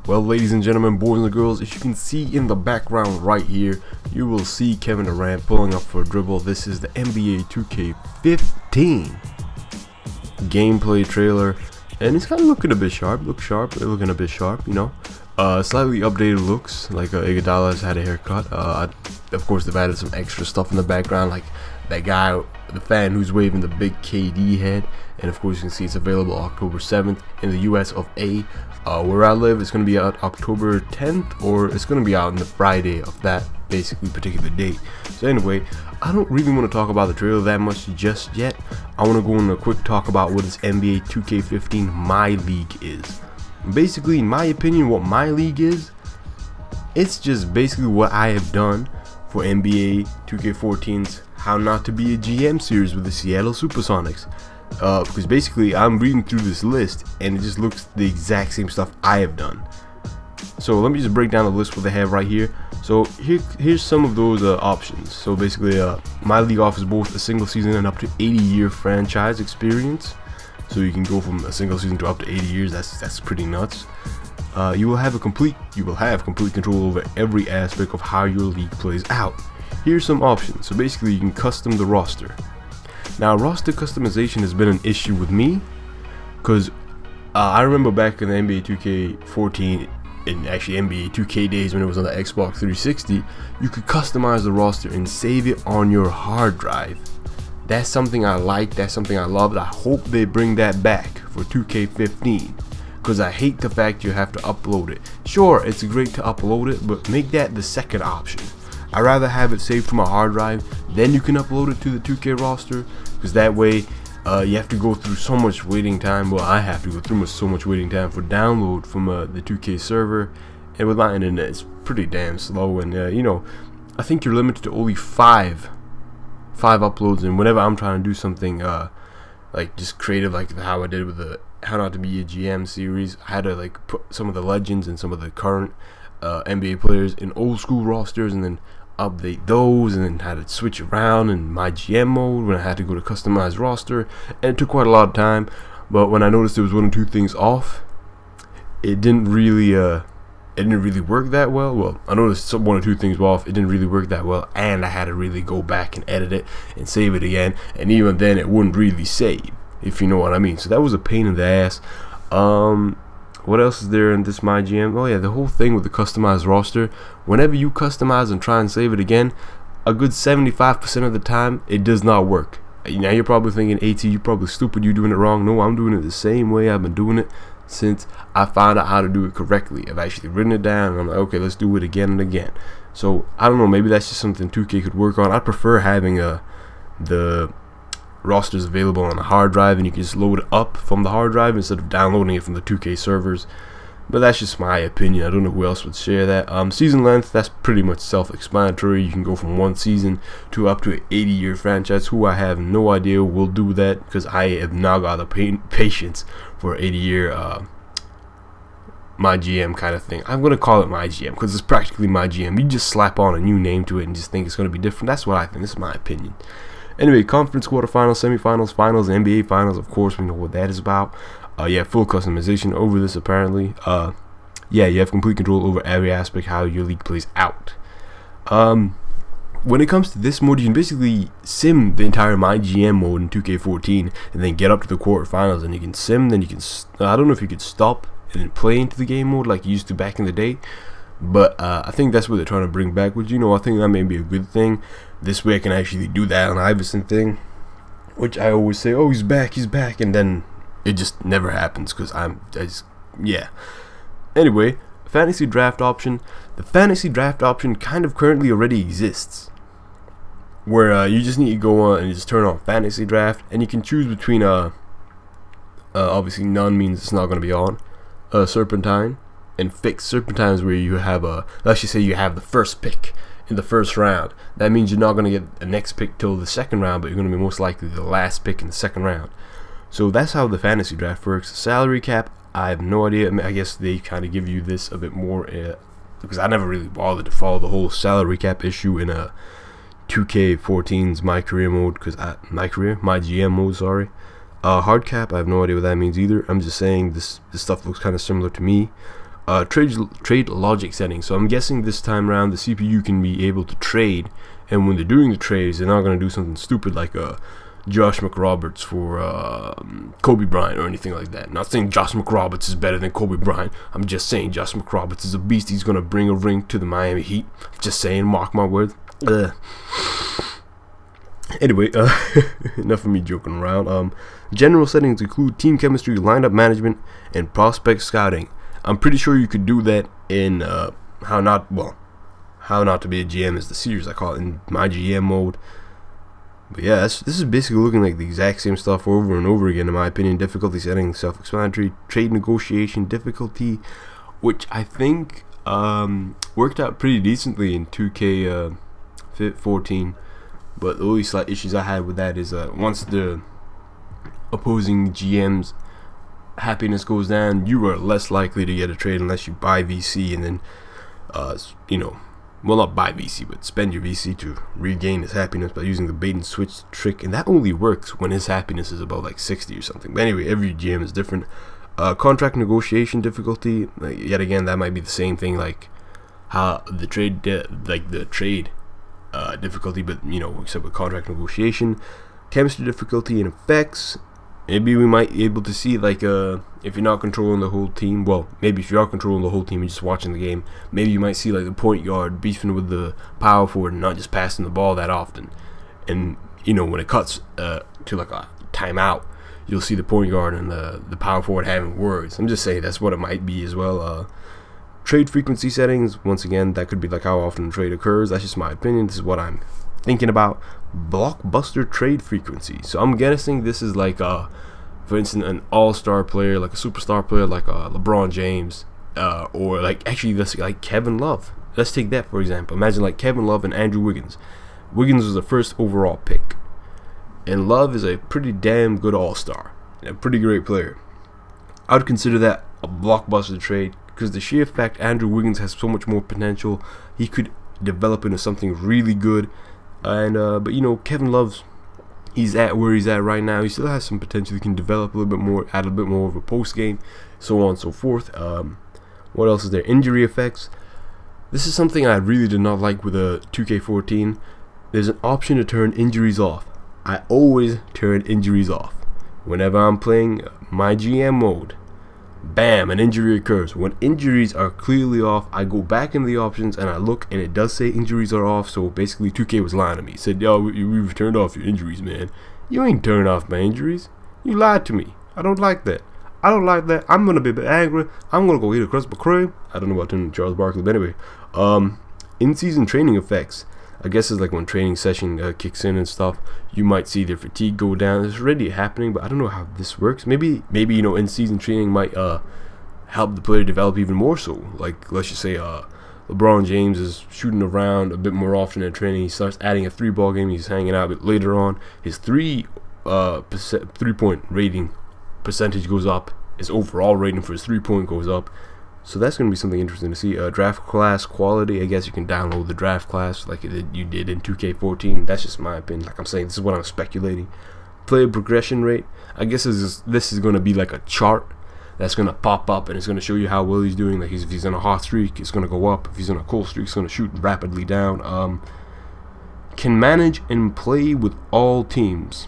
Well, ladies and gentlemen, boys and girls, as you can see in the background right here, you will see Kevin Durant pulling up for a dribble. This is the NBA 2K15 gameplay trailer, and it's kind of looking a bit sharp. Looking a bit sharp, you know. Slightly updated looks, like Iguodala has had a haircut. Of course, they've added some extra stuff in the background, like that guy, the fan who's waving the big KD head. And of course, you can see it's available October 7th in the US of A. Where I live, it's going to be out October 10th, or it's going to be out on the Friday of that basically particular date. So anyway, I don't really want to talk about the trailer that much just yet. I want to go on a quick talk about what this NBA 2K15 My League is. Basically, in my opinion, what My League is, it's just basically what I have done for NBA 2K14's How Not to Be a GM series with the Seattle Supersonics. Because basically I'm reading through this list and it just looks the exact same stuff I have done. So let me just break down the list what they have right here. So here's some of those options. So basically My League offers both a single season and up to 80-year franchise experience. So you can go from a single season to up to 80 years. That's pretty nuts. You will have complete control over every aspect of how your league plays out. Here's some options. So basically you can custom the roster. Now, roster customization has been an issue with me, because I remember back in the NBA 2K14 and actually NBA 2K days when it was on the Xbox 360, you could customize the roster and save it on your hard drive. That's something I like, that's something I love. I hope they bring that back for 2K15, because I hate the fact you have to upload it. Sure, it's great to upload it, but make that the second option. I'd rather have it saved to my hard drive, then you can upload it to the 2K roster, because that way you have to go through so much waiting time. Well, I have to go through so much waiting time for download from the 2K server, and with my internet it's pretty damn slow, and you know, I think you're limited to only five uploads. And whenever I'm trying to do something like just creative, like how I did with the How Not to Be a GM series, I had to like put some of the legends and some of the current NBA players in old school rosters and then update those, and then had to switch around in my GM mode when I had to go to customize roster, and it took quite a lot of time. But when I noticed there was one or two things off, it didn't really work that well. Well, I noticed one or two things were off. It didn't really work that well, and I had to really go back and edit it and save it again, and even then it wouldn't really save, if you know what I mean. So that was a pain in the ass. What else is there in this My GM? Oh yeah, the whole thing with the customized roster. Whenever you customize and try and save it again, a good 75% of the time it does not work. Now you're probably thinking, AT, you're probably stupid, you're doing it wrong. No, I'm doing it the same way I've been doing it since I found out how to do it correctly. I've actually written it down and I'm like, okay, let's do it again and again. So I don't know, maybe that's just something 2K could work on. I prefer having the rosters available on the hard drive, and you can just load it up from the hard drive instead of downloading it from the 2K servers. But that's just my opinion. I don't know who else would share that. Season length, that's pretty much self-explanatory. You can go from one season to up to an 80-year franchise. Who I have no idea will do that, because I have not got the patience for an 80-year My GM kind of thing. I'm going to call it My GM because it's practically My GM. You just slap on a new name to it and just think it's going to be different. That's what I think. This is my opinion. Anyway, conference, quarterfinals, semifinals, finals, NBA finals. Of course, we know what that is about. Yeah, full customization over this apparently. Yeah, you have complete control over every aspect how your league plays out. When it comes to this mode, you can basically sim the entire My GM mode in 2K14 and then get up to the quarterfinals, and you can sim. Then you can I don't know if you could stop and then play into the game mode like you used to back in the day. But I think that's what they're trying to bring back, which, you know, I think that may be a good thing. This way I can actually do that on Iverson thing, which I always say, oh, he's back, and then it just never happens because yeah. Anyway, fantasy draft option. The fantasy draft option kind of currently already exists, where you just need to go on and just turn on fantasy draft, and you can choose between obviously none means it's not going to be on, serpentine, and fixed. Serpentine is where you have let's just say you have the first pick in the first round. That means you're not going to get the next pick till the second round, but you're going to be most likely the last pick in the second round. So that's how the fantasy draft works. Salary cap, I have no idea. I guess they kind of give you this a bit more because I never really bothered to follow the whole salary cap issue in 2K14's My Career mode, because My GM mode, sorry. Hard cap, I have no idea what that means either. I'm just saying this stuff looks kind of similar to me. trade logic settings. So I'm guessing this time around the CPU can be able to trade, and when they're doing the trades, they're not going to do something stupid like Josh McRoberts for Kobe Bryant or anything like that. Not saying Josh McRoberts is better than Kobe Bryant. I'm just saying Josh McRoberts is a beast. He's going to bring a ring to the Miami Heat. Just saying, mark my words. Anyway, enough of me joking around. General settings include team chemistry, lineup management, and prospect scouting. I'm pretty sure you could do that in How Not to Be a GM is the series I call it, in my GM mode. But yeah, this is basically looking like the exact same stuff over and over again in my opinion. Difficulty settings, self-explanatory. Trade negotiation difficulty, which I think worked out pretty decently in 2K14. But the only slight issues I had with that is once the opposing GM's happiness goes down, you are less likely to get a trade unless you buy VC and then well, not buy VC, but spend your VC to regain his happiness by using the bait and switch trick, and that only works when his happiness is about like 60 or something. But anyway, every GM is different. Contract negotiation difficulty, yet again, that might be the same thing like how the trade difficulty, but except with contract negotiation. Chemistry difficulty and effects. Maybe we might be able to see like if you're not controlling the whole team, well, maybe if you are controlling the whole team and just watching the game, maybe you might see like the point guard beefing with the power forward and not just passing the ball that often. And when it cuts to like a timeout, you'll see the point guard and the power forward having words. I'm just saying that's what it might be as well. Trade frequency settings, once again, that could be like how often a trade occurs. That's just my opinion. This is what I'm thinking about. Blockbuster trade frequency. So I'm guessing this is like for instance, an all-star player, like a superstar player, like LeBron James, or like actually let's like Kevin Love. Let's take that for example. Imagine like Kevin Love and Andrew Wiggins. Wiggins was the first overall pick, and Love is a pretty damn good all-star, and a pretty great player. I would consider that a blockbuster trade because the sheer fact Andrew Wiggins has so much more potential. He could develop into something really good. And but Kevin Love's, he's at where he's at right now. He still has some potential. He can develop a little bit more, add a bit more of a post game, so on and so forth. What else is there? Injury effects. This is something I really did not like with a 2K14. There's an option to turn injuries off. I always turn injuries off whenever I'm playing my GM mode. Bam, an injury occurs. When injuries are clearly off, I go back in the options and I look, and it does say injuries are off. So basically 2K was lying to me. It said, yo, we've turned off your injuries, man. You ain't turned off my injuries. You lied to me. I don't like that. I'm gonna be a bit angry. I'm gonna go eat across my crib. I don't know about Charles Barkley, but anyway. In-season training effects. I guess it's like when training session kicks in and stuff, you might see their fatigue go down. It's already happening, but I don't know how this works. Maybe in-season training might help the player develop even more so. Like, let's just say LeBron James is shooting around a bit more often in training. He starts adding a 3-ball game. He's hanging out a bit later on. His 3-point rating percentage goes up. His overall rating for his 3-point goes up. So that's going to be something interesting to see. Draft class quality. I guess you can download the draft class like you did in 2K14. That's just my opinion. Like I'm saying, this is what I'm speculating. Player progression rate. I guess this is going to be like a chart that's going to pop up and it's going to show you how well he's doing. Like if he's on a hot streak, it's going to go up. If he's on a cold streak, it's going to shoot rapidly down. Can manage and play with all teams.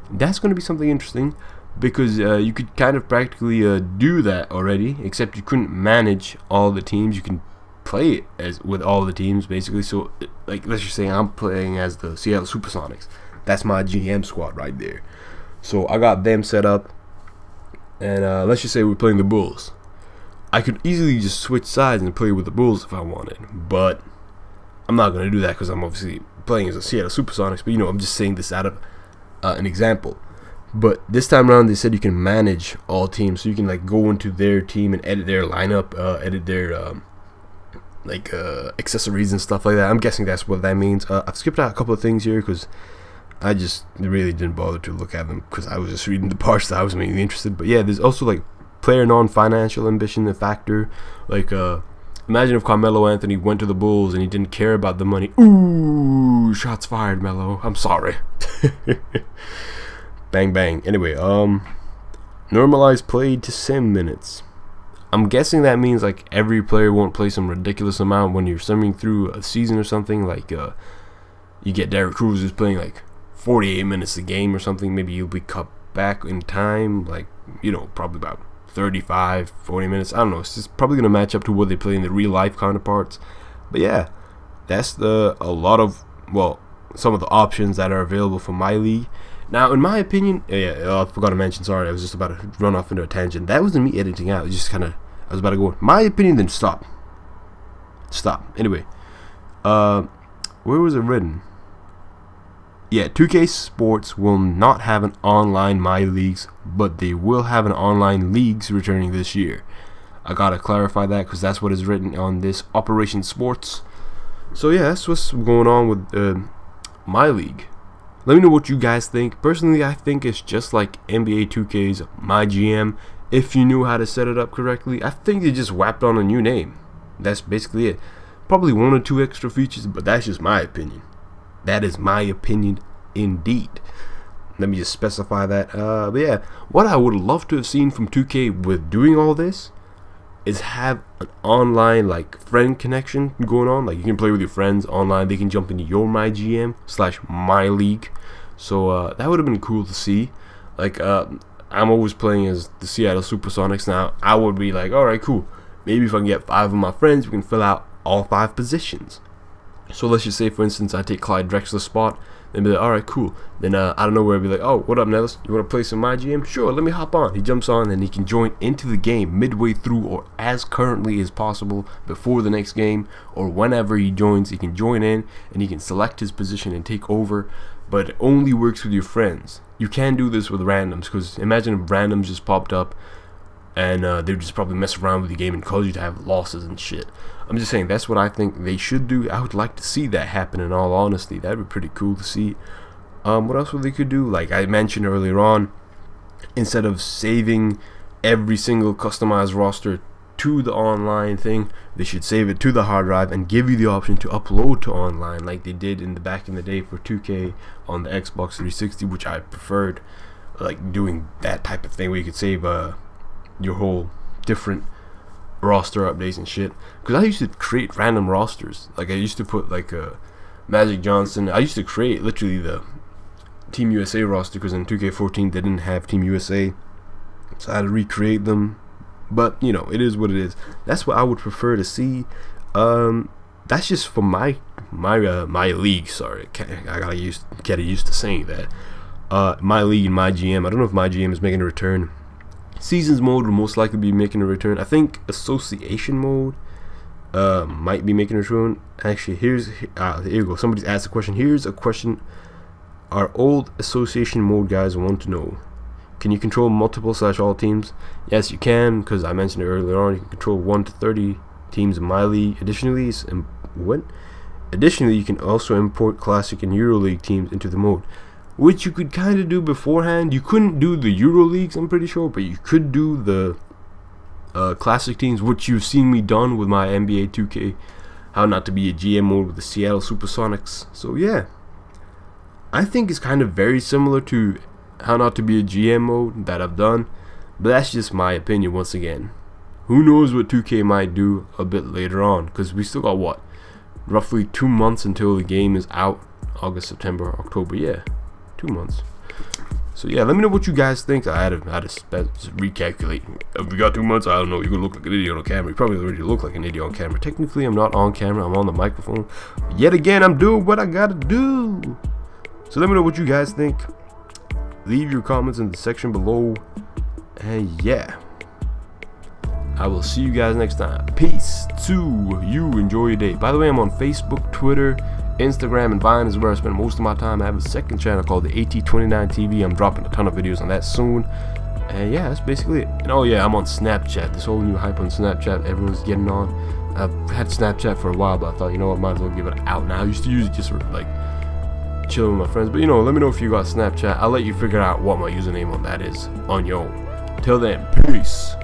That's going to be something interesting. Because you could kind of practically do that already, except you couldn't manage all the teams. You can play it with all the teams, basically. So, like, let's just say I'm playing as the Seattle Supersonics. That's my GM squad right there. So, I got them set up. And let's just say we're playing the Bulls. I could easily just switch sides and play with the Bulls if I wanted. But I'm not going to do that because I'm obviously playing as the Seattle Supersonics. But, I'm just saying this out of an example. But this time around, they said you can manage all teams, so you can like go into their team and edit their lineup, edit their accessories and stuff like that. I'm guessing that's what that means. I've skipped out a couple of things here because I just really didn't bother to look at them because I was just reading the parts that I was mainly interested. But yeah, there's also like player non-financial ambition, the factor. Like imagine if Carmelo Anthony went to the Bulls and he didn't care about the money. Ooh, shots fired, Melo. I'm sorry. Bang bang. Anyway, normalize play to sim minutes. I'm guessing that means like every player won't play some ridiculous amount when you're summing through a season or something. Like you get Derrick Cruz who's playing like 48 minutes a game or something. Maybe you'll be cut back in time, like, you know, probably about 35, 40 minutes. I don't know. It's just probably gonna match up to what they play in the real life counterparts. But yeah, that's a lot of, well, some of the options that are available for my league. Now, in my opinion, I forgot to mention, sorry, I was just about to run off into a tangent. That wasn't me editing out. It was just kind of, I was about to go, my opinion, then stop. Anyway, where was it written? Yeah, 2K Sports will not have an online My Leagues, but they will have an online leagues returning this year. I gotta clarify that because that's what is written on this Operation Sports. So yeah, that's what's going on with My League. Let me know what you guys think. Personally, I think it's just like NBA 2K's My GM. If you knew how to set it up correctly, I think they just whapped on a new name. That's basically it. Probably 1 or 2 extra features, but that's just my opinion. That is my opinion indeed. Let me just specify that. But yeah, what I would love to have seen from 2K with doing all this is have an online like friend connection going on. Like you can play with your friends online. They can jump into your My GM / My League. So that would have been cool to see. Like I'm always playing as the Seattle Supersonics now. I would be like, all right, cool. Maybe if I can get 5 of my friends, we can fill out all 5 positions. So let's just say, for instance, I take Clyde Drexler's spot. Then be like, all right, cool. Then out of nowhere, I'd be like, oh, what up, Nellis? You want to play some My GM? Sure, let me hop on. He jumps on, and he can join into the game midway through or as currently as possible before the next game, or whenever he joins, he can join in, and he can select his position and take over. But it only works with your friends. You can't do this with randoms, because imagine if randoms just popped up, and they would just probably mess around with the game and cause you to have losses and shit. I'm just saying, that's what I think they should do. I would like to see that happen, in all honesty. That'd be pretty cool to see. What else would they could do? Like I mentioned earlier on, instead of saving every single customized roster to the online thing, they should save it to the hard drive and give you the option to upload to online, like they did back in the day for 2K on the Xbox 360, which I preferred, like doing that type of thing where you could save your whole different roster updates and shit. Because I used to create random rosters. Like I used to put like Magic Johnson. I used to create literally the Team USA roster, because in 2K14 they didn't have Team USA, so I had to recreate them. But you know, it is what it is. That's what I would prefer to see. That's just for my league. Sorry, I gotta get used to saying that. My league and My GM. I don't know if My GM is making a return. Seasons mode will most likely be making a return. I think association mode might be making a return. Actually, here you go. Somebody's asked a question. Here's a question our old association mode guys want to know. Can you control multiple / all teams? Yes, you can, because I mentioned it earlier on. You can control 1 to 30 teams in My League. Additionally, you can also import Classic and EuroLeague teams into the mode, which you could kind of do beforehand. You couldn't do the EuroLeagues, I'm pretty sure, but you could do the Classic teams, which you've seen me done with my NBA 2K How Not to Be a GM mode with the Seattle Supersonics. So yeah, I think it's kind of very similar to How Not to Be a GM mode that I've done, but that's just my opinion once again. Who knows what 2K might do a bit later on, because we still got what, roughly 2 months until the game is out. August, September, October, yeah, 2 months. So yeah, let me know what you guys think. I had to recalculate. If we got 2 months, I don't know. You're gonna look like an idiot on camera. You probably already look like an idiot on camera. Technically, I'm not on camera. I'm on the microphone. But yet again, I'm doing what I gotta do. So let me know what you guys think. Leave your comments in the section below. And yeah, I will see you guys next time. Peace to you. Enjoy your day. By the way, I'm on Facebook, Twitter, Instagram, and Vine is where I spend most of my time. I have a second channel called the AT29 TV. I'm dropping a ton of videos on that soon. And yeah, that's basically it. And oh yeah, I'm on Snapchat. This whole new hype on Snapchat everyone's getting on. I've had Snapchat for a while, but I thought, you know what, might as well give it out now. I used to use it just for like chilling with my friends, but you know, let me know if you got Snapchat. I'll let you figure out what my username on that is on your own. Till then, peace.